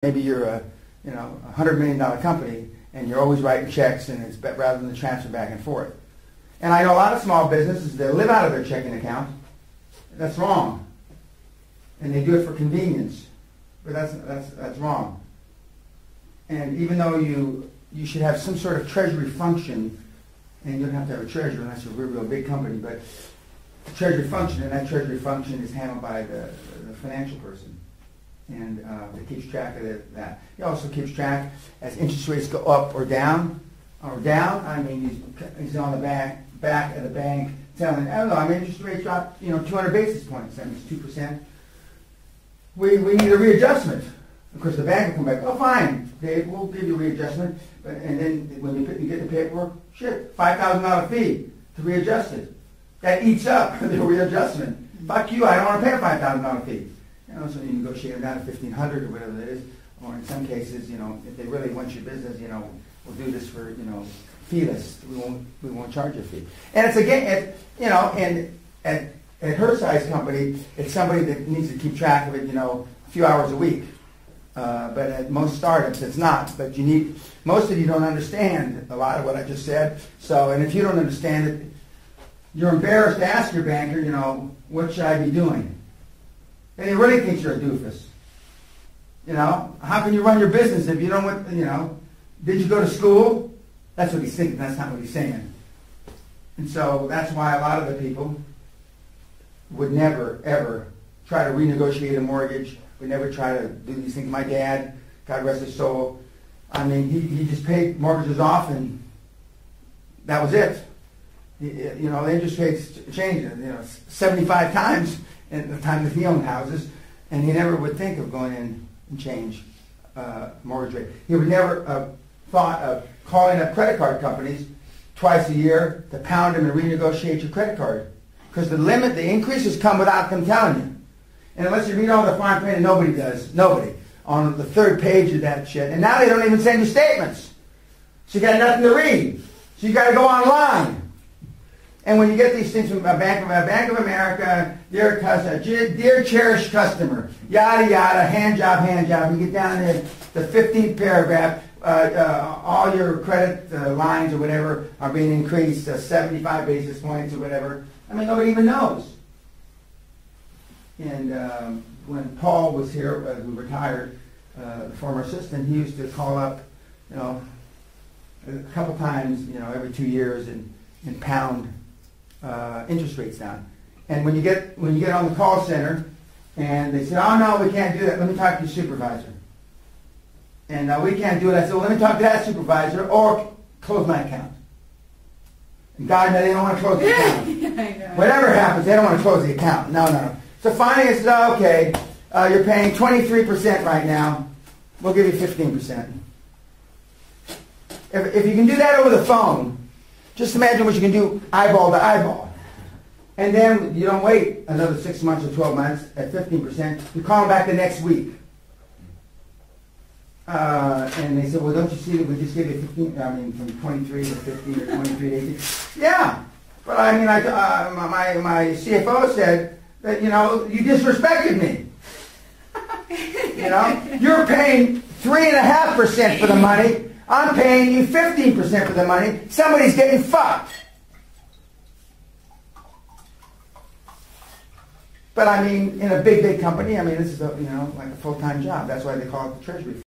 Maybe you're a $100 million company and you're always writing checks, and it's rather than the transfer back and forth. And I know a lot of small businesses that live out of their checking account. That's wrong, and they do it for convenience, but that's wrong. And even though you should have some sort of treasury function, and you don't have to have a treasurer unless you're a real big company, but a treasury function, and that treasury function is handled by the financial person. And it keeps track of that. He also keeps track as interest rates go up or down. I mean, he's on the back of the bank telling, interest rates dropped, 200 basis points. That means 2%. We need a readjustment. Of course, the bank will come back. Oh, fine, Dave, we'll give you a readjustment. And then when you get the paperwork, $5,000 fee to readjust it. That eats up the readjustment. Fuck you, I don't want to pay a $5,000 fee. So you negotiate them down to $1,500 or whatever it is, or in some cases, if they really want your business, we'll do this for, feeless. We won't charge a fee. And it's again, and at her size company, it's somebody that needs to keep track of it, a few hours a week. But at most startups, it's not. But most of you don't understand a lot of what I just said. So, and if you don't understand it, you're embarrassed to ask your banker, what should I be doing? And he really thinks you're a doofus. How can you run your business if you don't want, did you go to school? That's what he's thinking. That's not what he's saying. And so that's why a lot of the people would never, ever try to renegotiate a mortgage, would never try to do these things. My dad, God rest his soul, I mean, he just paid mortgages off and that was it. The interest rates changed, 75 times in the time that he owned houses, and he never would think of going in and change mortgage rate. He would never thought of calling up credit card companies twice a year to pound them and renegotiate your credit card, because the increases come without them telling you. And unless you read all the fine print, and nobody does, on the third page of that shit. And now they don't even send you statements, so you got nothing to read. So you got to go online. And when you get these things from Bank of America, dear cherished customer, yada yada, hand job, you get down to the 15th paragraph, all your credit lines or whatever are being increased 75 basis points or whatever. I mean, nobody even knows. And when Paul was here, who retired, the former assistant, he used to call up, a couple times, every 2 years and pound interest rates down. And when you get on the call center and they say, oh no, we can't do that, let me talk to your supervisor. And we can't do it. I said, well, let me talk to that supervisor or close my account. And God, no, they don't want to close the account. Whatever happens, they don't want to close the account. No. So finally it says, okay, you're paying 23% right now. We'll give you 15%. If you can do that over the phone, just imagine what you can do eyeball to eyeball. And then you don't wait another 6 months or 12 months at 15%. You call them back the next week. And they said, well, don't you see that we just gave you 15, from 23 to 15 or 23 to 18? Yeah. But I mean, my CFO said that, you disrespected me. You're paying 3.5% for the money. I'm paying you 15% for the money. Somebody's getting fucked. But I mean, in a big company, this is like a full-time job. That's why they call it the treasury.